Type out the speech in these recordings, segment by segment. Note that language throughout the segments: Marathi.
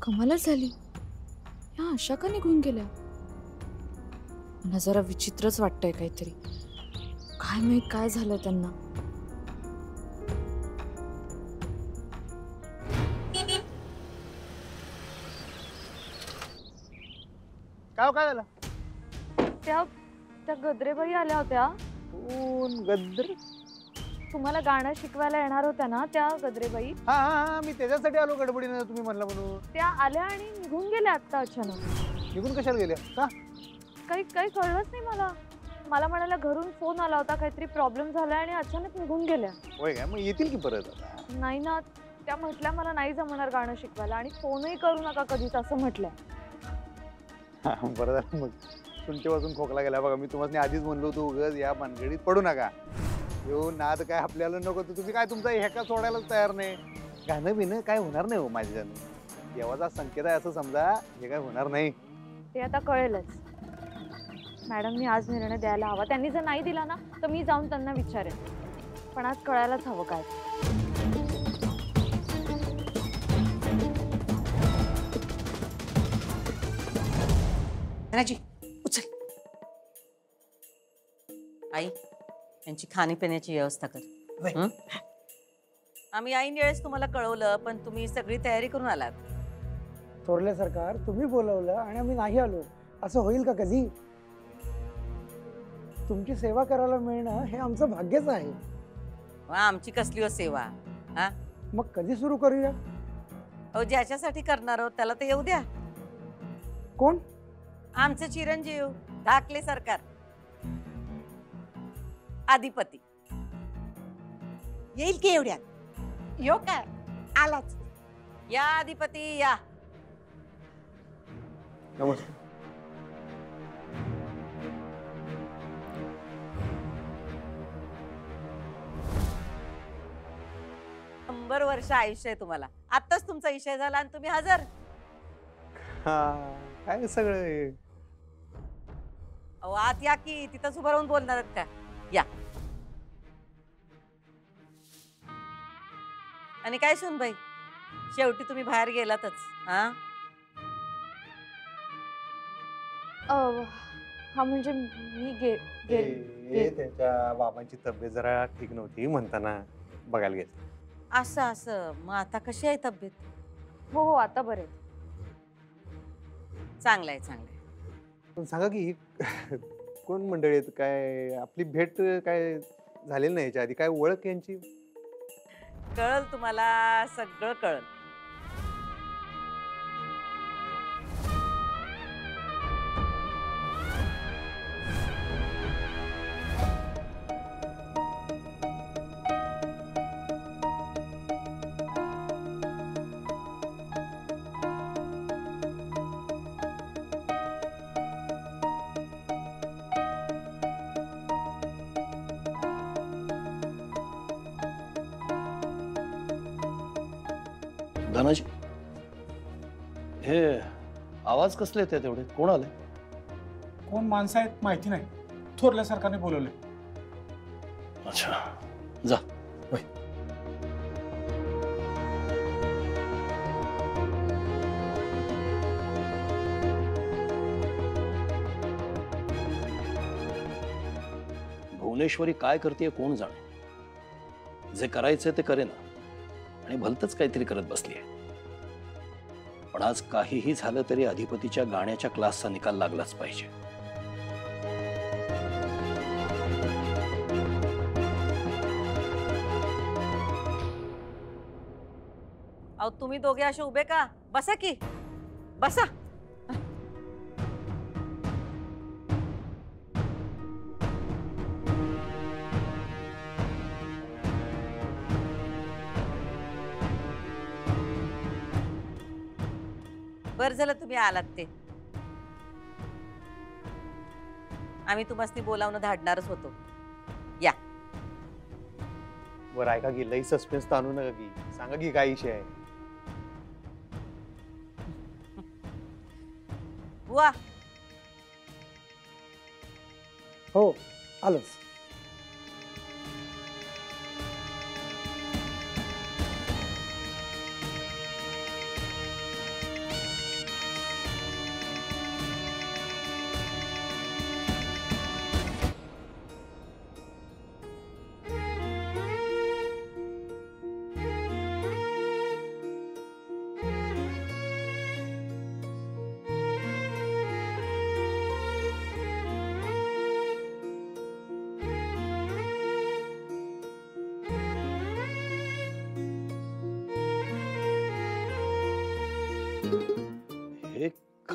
कमालच झाली. ह्या अशा का निघून गेल्या? मला जरा विचित्रच वाटतंय काहीतरी. काय माहित काय झालं त्यांना. काय झालं? त्या त्या गद्रेबाई आल्या होत्या. कोण गद्र? तुम्हाला गाणं शिकवायला येणार होत्या ना त्या गद्रेबाई? हा हा हा, मी त्याच्यासाठी आलो गडबडीने तुम्ही म्हणला म्हणून. त्या आल्या आणि निघून गेल्या आता अचानक. निघून कशाला गेल्या? का? काही कळलंच नाही मला. मला म्हणाला घरून फोन आला होता, काहीतरी प्रॉब्लेम झालाय आणि अचानक निघून गेल्या. होय काय? मग येतील की परत? नाही ना, त्या म्हटल्या मला नाही जमणार गाणं शिकवायला आणि फोनही करू नका कधीच असं म्हटल्या. बरं झालं मग. तुमच्या वाजून खोकला गेला बघा. मी तुम्हाला आधीच म्हणलो होतो उगाच या भानगडीत पडू नका. येऊ नाद काय आपल्याला नको. तुम्ही काय तुमचा हेका सोडायलाच तयार नाही. गाणं बिणं काय होणार नाही हो माझ्यानं. देवाचा संकेत आहे असं समजा. हे काय होणार नाही. ते आता कळेलच. मॅडमनी आज निर्णय द्यायला हवा. त्यांनी जर नाही दिला ना तर मी जाऊन त्यांना विचारेन. पण आज कळायलाच हवं काय. धनाजी उचल. आई यांची खाण्यापिण्याची व्यवस्था कर. आम्ही ऐन वेळेस तुम्हाला कळवलं पण तुम्ही सगळी तयारी करून आलात. थोरले सरकार, तुम्ही बोलवलं आणि आम्ही नाही आलो असं होईल का कधी? तुमची सेवा करायला मिळणं हे आमचं भाग्यच आहे. आमची कसली हो सेवा? हा मग कधी सुरू करूया? अहो ज्याच्यासाठी करणार आहोत त्याला तर येऊ द्या. कोण? आमचे चिरंजीव ढाकले सरकार. अधिपती येईल की एवढ्यात? यो काय आलाच. या अधिपती या. नमस्कार. 100 वर्ष आयुष्य आहे तुम्हाला. आत्ताच तुमचा विषय झाला आणि तुम्ही हजर. काय सगळं हे? अहो आत या की. तिथंच उभं राहून बोलणार आहेत का? या. आणि काय सुनबाई, शेवटी तुम्ही बाहेर गेलातच. हा हा म्हणजे मी त्याच्या बाबांची तब्येत जरा ठीक नव्हती म्हणताना बघायला गेले. असं असं. मग आता कशी आहे तब्येत? हो आता बरे. चांगलं आहे चांगलं आहे. पण सांगा की कोण मंडळी आहेत? काय आपली भेट काय झालेली नाही याच्या आधी? काय ओळख यांची? कळल तुम्हाला, सगळं कळल. धनाजी, हे आवाज कसले येते तेवढे? कोण आले? कोण माणसं आहेत माहिती नाही. थोरल्या सरकारने बोलवले. अच्छा जा. भुवनेश्वरी काय करते कोण जाणे. जे करायचे ते करे ना आणि भलतच काहीतरी करत बसलीये. पण आज काहीही झालं तरी अधिपतीच्या गाण्याच्या क्लासचा निकाल लागलाच पाहिजे. अहो तुम्ही दोघे असे उभे का? बसा की बसा. बर झालं तुम्ही आलात ते. आम्ही तुम्हाला बोलावणं धाडणारच होतो. या. बरं ऐका की, लई सस्पेन्स ताणू नका की. सांगा की काय विषय आहे? बुवा. हो आलोच.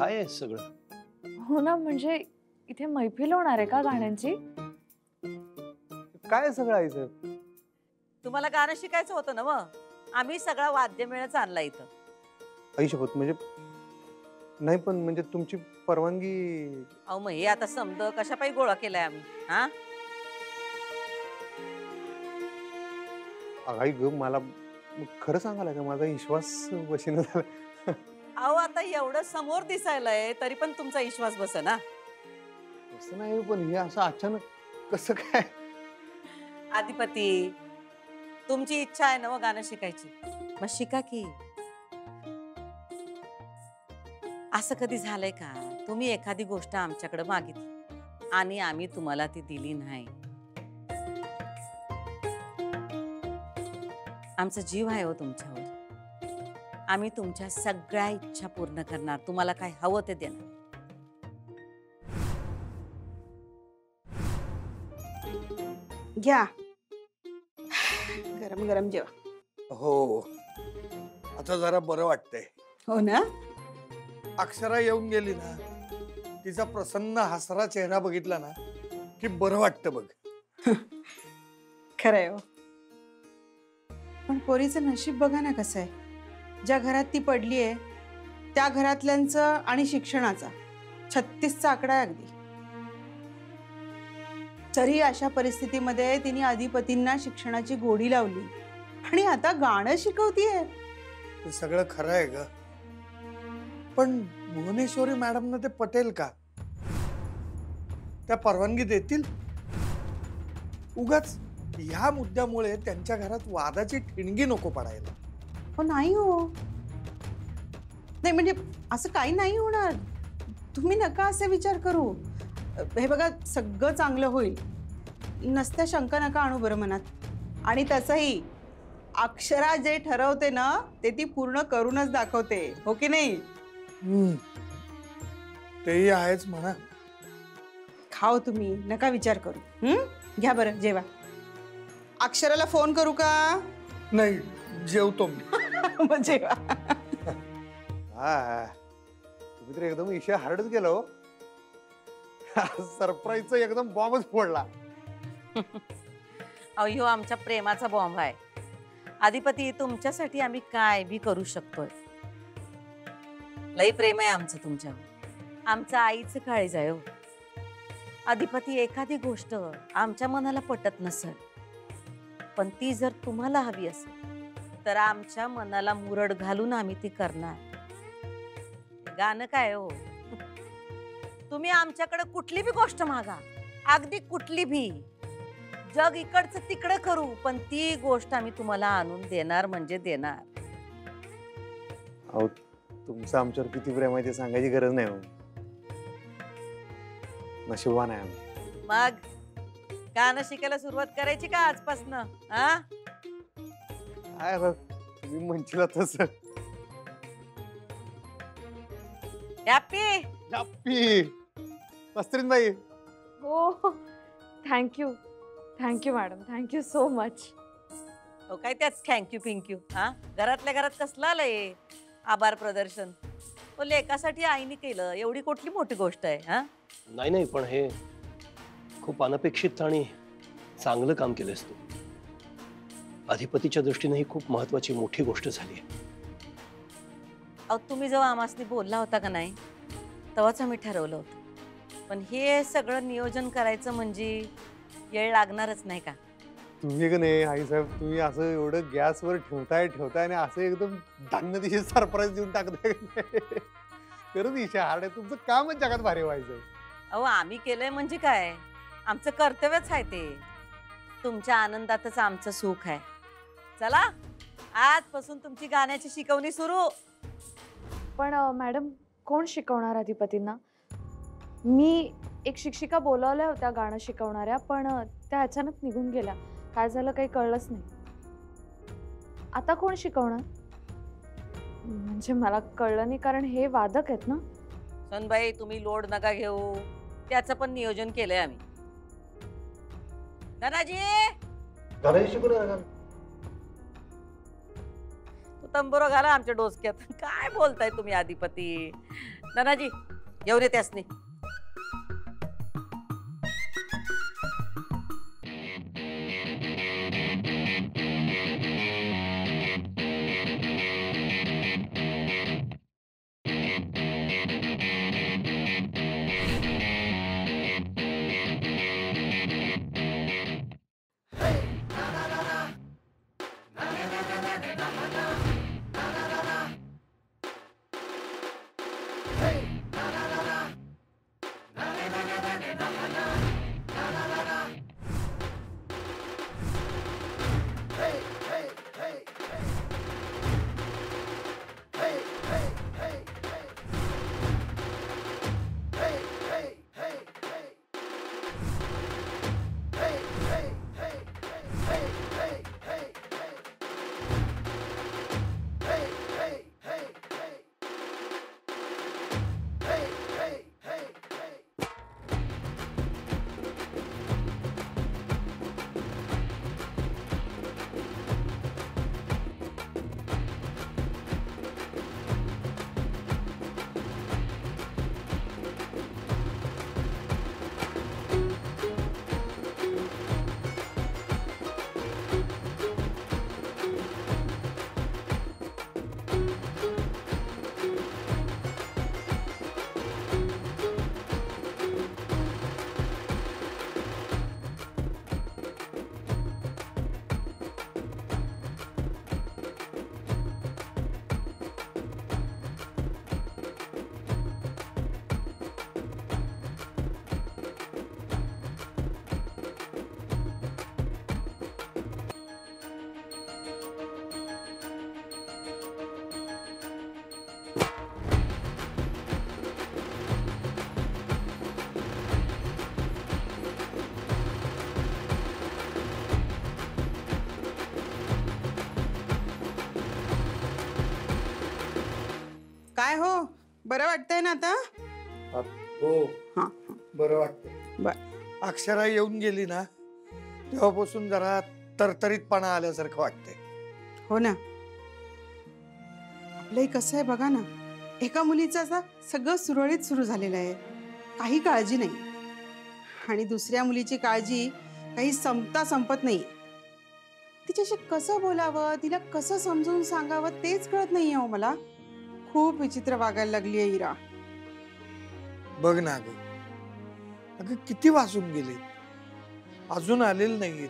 काय आहे सगळं? हो ना, म्हणजे इथे मैफिल होणार आहे का गाण्यांची? काय सगळं आई साहेब? तुम्हाला गाणं शिकायचं होतं ना मग? आम्ही सगळा वाद्यमेळच आणला इथं. आई शपथ, म्हणजे नाही, पण म्हणजे तुमची परवानगी? अहो मग हे आता समज कशापायी गोळा केलाय आम्ही? हा आई ग, मला खरं सांगायला का माझा विश्वास बसेना झाला. अहो आता एवढं समोर दिसायलंय तरी पण तुमचा विश्वास बसे ना. असं नाही, पण हे असं अचानक कसं काय? आधिपती, तुमची इच्छा आहे ना मग गाणं शिकायची, मग शिका की. असं कधी झालंय का तुम्ही एखादी गोष्ट आमच्याकडे मागितली आणि आम्ही तुम्हाला ती दिली नाही? आमचा जीव आहे हो तुमच्यावर. आम्ही तुमच्या सगळ्या इच्छा पूर्ण करणार, तुम्हाला काय हवं ते देणार. घ्या, गरम गरम जेवा. हो, आता जरा बरं वाटतंय. हो ना? अक्षरा येऊन गेली ना, तिचा प्रसन्न हसरा चेहरा बघितला ना की बरं वाटतं बघ. खरंय हो. पण पोरीचं नशीब बघा ना कसं आहे. ज्या घरात ती पडली आहे त्या घरातल्यांचं आणि शिक्षणाचा 36चा आकडा आहे अगदी. तरी अशा परिस्थितीमध्ये तिने अधिपतींना शिक्षणाची गोडी लावली आणि आता गाणं शिकवतीये. ते सगळं खरं आहे ग, पण भुवनेश्वरी मॅडमना ते पटेल का? त्या परवानगी देतील? उगाच ह्या मुद्द्यामुळे त्यांच्या घरात वादाची ठिणगी नको पडायला. हो नाही हो, नाही म्हणजे असं काही नाही होणार. तुम्ही नका असे विचार करू. हे बघा, सगळं चांगलं होईल. नसत्या शंका नका आणू बरं मनात. आणि तसंही अक्षरा जे ठरवते ना ते ती पूर्ण करूनच दाखवते, हो की नाही? तेही आहेच म्हणा. खाओ तुम्ही, नका विचार करू. घ्या बरं जेवा. अक्षराला फोन करू का? नाही, जेवतो मी. मग जेवा. हा, तुम्ही तर एकदम इशा हार्डच गेला हो. सरप्राईजचा एकदम बॉम्बच फोडला. अहो आमच्या प्रेमाचा बॉम्ब आहे. अधिपती, तुमच्यासाठी आम्ही काय बी करू शकतोय. लई प्रेम आहे आमचं तुमच्यावर. आमचं आईचं काळीज आहे हो. अधिपती, एखादी गोष्ट आमच्या मनाला पटत नसेल पण ती जर तुम्हाला हवी असेल तर आमच्या मनाला मुरड घालून आम्ही ती करणार. गाणं काय हो, तुम्ही आमच्याकडे कुठली बी गोष्ट मागा, अगदी कुठली भी. जग इकडचं तिकडं करू पण ती गोष्ट आम्ही तुम्हाला आणून देणार म्हणजे देणार. अहो, तुमचं आमच्यावर किती प्रेम आहे ते सांगायची गरज नाही हो. नशिबवान आहे आम्ही. मग गाणं शिकायला सुरुवात करायची का आजपासून? हा, काय बघ, तुम्ही म्हणशील तसं. हॅपी हॅपी मस्तरीन बाई. हो, thank you thank you madam, thank you so much. हो काय त्याच थँक्यू पिंक्यू? हा, घरातल्या घरात कसलं आलंय आभार प्रदर्शन? हो, लेकासाठी आईने केलं एवढी कुठली मोठी गोष्ट आहे? हा, नाही नाही, पण हे खूप अनपेक्षित आणि चांगलं काम केलंस तू. अधिपतीच्या दृष्टीने ही खूप महत्वाची मोठी गोष्ट झाली आहे. अहो तुम्ही जेव्हा आम्हासनी बोलला होता का नाही तेव्हाच आम्ही ठरवलं होतं. पण हे सगळं नियोजन करायचं म्हणजे वेळ लागणारच नाही का? तुम्ही का नाही आई साहेब, तुम्ही असं एवढं गॅसवर ठेवताय आणि असं एकदम धान्य दिशी सरप्राईज देऊन टाकताय. खरंच इशा हार्ड आहे. तुमचं कामच जगात भारी व्हायचं. अहो आम्ही केलंय म्हणजे काय, आमचं कर्तव्यच आहे ते. तुमच्या आनंदातच आमचं सुख आहे. चला, आजपासून तुमची गाण्याची शिकवणी सुरू. पण मॅडम, कोण शिकवणार अधिपतींना? मी एक शिक्षिका बोलावल्या होत्या गाणं शिकवणाऱ्या, पण त्या अचानक निघून गेल्या. काय झालं काही कळलंच नाही. आता कोण शिकवणार? म्हणजे मला कळलं नाही, कारण हे वादक आहेत ना. सनबाई, तुम्ही लोड नका घेऊ, त्याचं पण नियोजन केलंय आम्ही. धनाजी, तू तंबुरा घाला आमच्या डोसक्यात. काय बोलताय तुम्ही अधिपती? धनाजी येऊन येते असणे. काय हो, बरं वाटतंय ना आता? हो, हा. बरं वाटतं. बर. अक्षरा येऊन गेली ना तेव्हापासून जरा तरतरीतपणा आल्यासारखं वाटतंय. हो ना. आपलंही कसं आहे बघा ना, एका मुलीचं असं सगळं सुरळीत सुरू झालेलं आहे, काही काळजी नाही. आणि दुसऱ्या मुलीची काळजी काही संपत नाही. तिच्याशी कसं बोलावं, तिला कसं समजून सांगावं तेच कळत नाहीये हो मला. खूप विचित्र वागायला लागली आहे इरा. बघ ना ग, अगं किती वाजून गेले, अजून आलेलं नाहीये.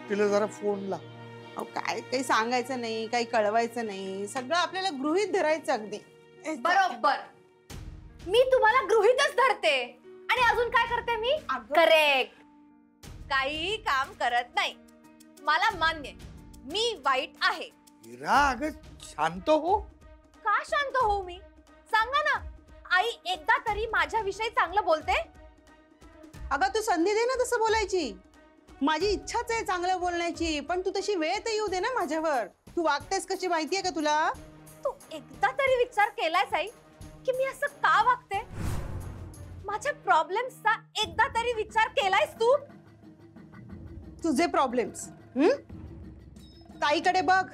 तिला जरा फोन ला. अहो काय, काही सांगायचं नाही, काही कळवायचं नाही, सगळं आपल्याला गृहीत धरायचं अगदी. बरोबर, मी तुम्हाला गृहीतच धरते आणि अजून काय करते मी? करेक्ट. काही काम करत नाही. मला मान्य, मी वाईट आहे. इरा अगं शांत हो. का शांत होऊ मी? सांगा ना. आई एकदा तरी माझ्याविषयी चांगलं बोलते? अगं तू संधी दे ना तसं बोलायची. माझी इच्छाच आहे चांगलं बोलण्याची, पण तू तशी वेळ तर येऊ दे ना माझ्यावर. तू वागतेस कशी माहितीये का तुला? तू एकदा तरी विचार केलायस आई की मी असं का वागते? माझ्या प्रॉब्लेम्सचा एकदा तरी विचार केलायस तू? तुझे प्रॉब्लेम्स ताईकडे बघ.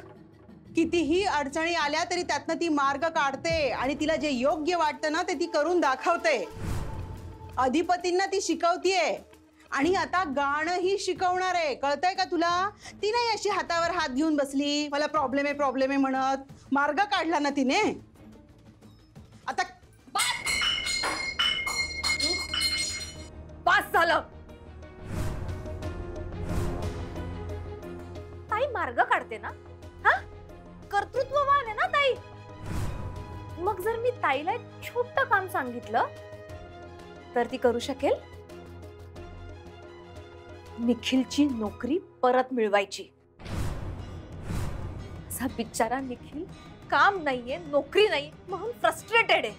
कितीही अडचणी आल्या तरी त्यातनं ती मार्ग काढते आणि तिला जे योग्य वाटतं ना ते ती करून दाखवते. अधिपतींना ती शिकवतीये आणि आता गाणंही शिकवणार आहे. कळतंय का तुला? ती नाही अशी हातावर हात घेऊन बसली, मला प्रॉब्लेम आहे म्हणत. मार्ग काढला ना तिने. आता पास झालं. ताई मार्ग काढते ना? हा, कर्तृत्ववान आहे ना ताई. मग जर मी ताईला एक छोटं काम सांगितलं तर ती करू शकेल? निखिलची नोकरी परत मिळवायची. असा बिचारा निखिल काम नाहीये, नोकरी नाही म्हणून फ्रस्ट्रेटेड आहे.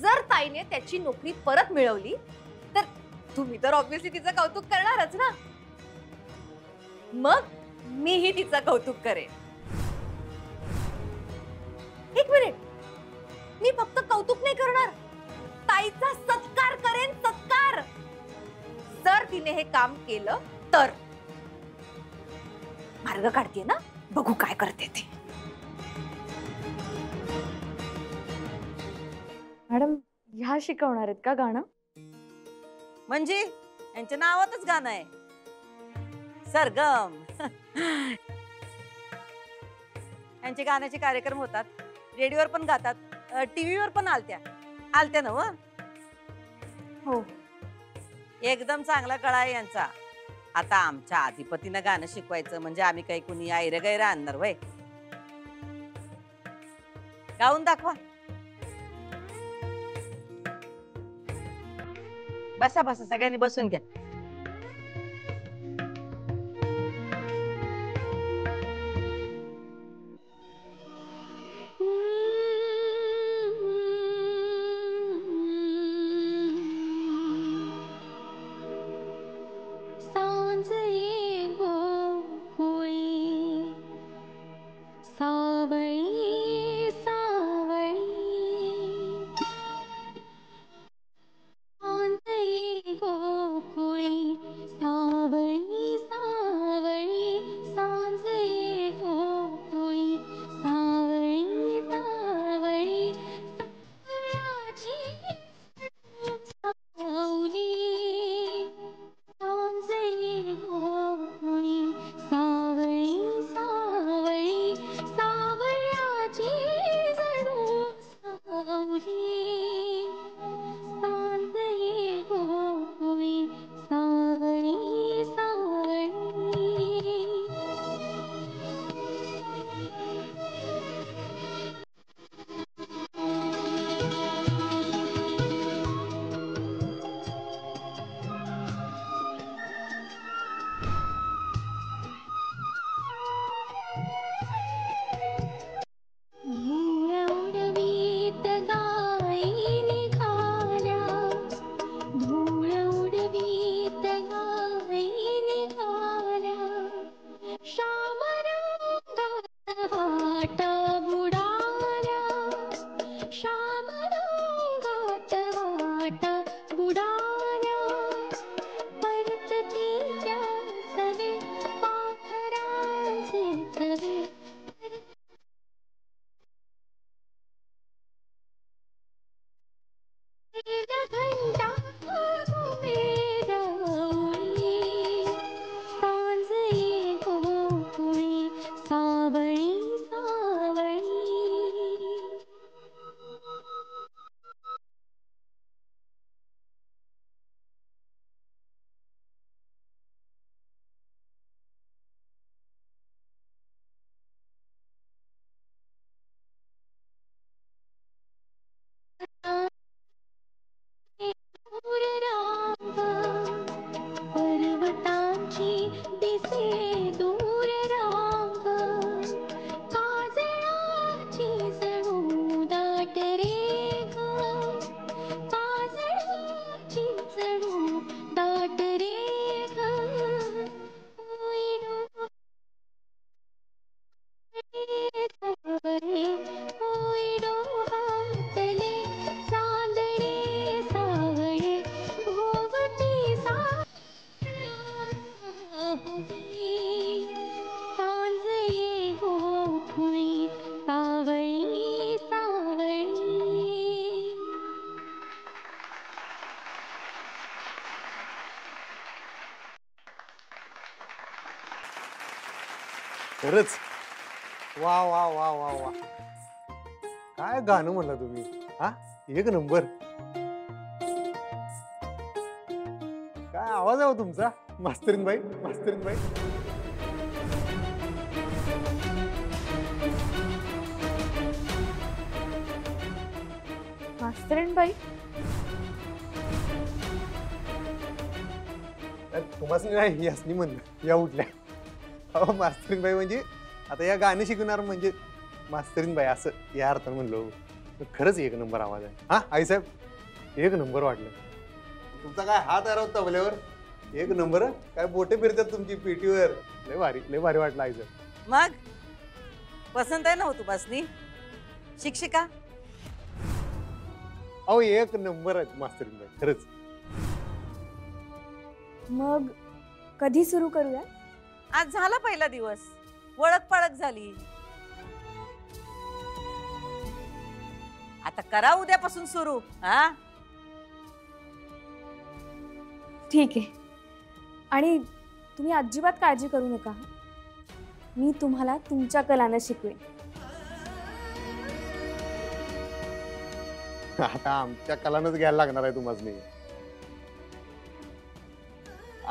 जर ताईने त्याची नोकरी परत मिळवली तर तुम्ही तर ऑब्व्हियसली तिचं कौतुक करणारच ना. मग मीही तिचं कौतुक करेन. एक मिनिट, मी फक्त कौतुक नाही करणार, ताईचा सत्कार करेन. सत्कार. जर तिने हे काम केलं तर. मार्ग काढते ना, बघू काय करते ते. मॅडम ह्या शिकवणार आहेत का गाणं? म्हणजे यांच्या नावातच गाणं आहे सरगम. यांचे गाण्याचे कार्यक्रम होतात, रेडिओवर पण गातात, टीव्हीवर पण आलत्या ना व. हो. एकदम चांगला कळा आहे यांचा. आता आमच्या अधिपतीनं गाणं शिकवायचं म्हणजे आम्ही काही कुणी आयर गैर आणणार वय. गाऊन दाखवा. बसा बसा, सगळ्यांनी बसून घ्या. खरंच वा वा वा वा वा, काय गाणं म्हणला तुम्ही. हा, एक नंबर. काय आवाज आहे हो तुमचा मास्तरीन बाई, मास्तरीन बाई. मास्तरीन बाई? तुम्हाला नाही यासनी म्हणलं, या उठल्या. अहो मास्तरीन बाई म्हणजे आता या गाणे शिकवणार म्हणजे मास्तरीन बाई असं या अर्थानं म्हणलो. खरंच एक नंबर आवाज आहे. हा आईसाहेब एक नंबर वाटलं. तुमचा काय हात आहे राव तबल्यावर, एक नंबर. काय बोटे फिरतात तुमची पेटीवर. लय भारी वाटलं आईसाहेब. मग पसंत आहे ना हो तुम्हासनी शिक्षिका? अहो एक नंबर आहे मास्तरीन बाई खरंच. मग कधी सुरू करूया? आज झाला पहिला दिवस, ओळख पाळख झाली. आता करा उद्यापासून सुरू. हा ठीक आहे. आणि तुम्ही अजिबात काळजी करू नका. मी तुम्हाला तुमच्या कलानं शिकवेन. आता आमच्या कलानच घ्यायला लागणार आहे तुम्हाला.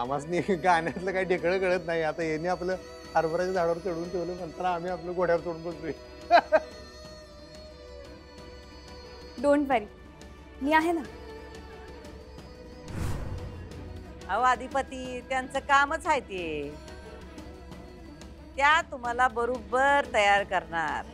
आम्हासनी गाण्यातलं काही ढेकळं कळत नाही. आता येणे आपलं हरभऱ्याच्या झाडावर चढवून ठेवलं म्हणताना आम्ही आपलं घोड्यावर चढून बसलोय. डोंट वरी, मी आहे ना. अहो अधिपती, त्यांचं कामच आहे ते. त्या तुम्हाला बरोबर तयार करणार.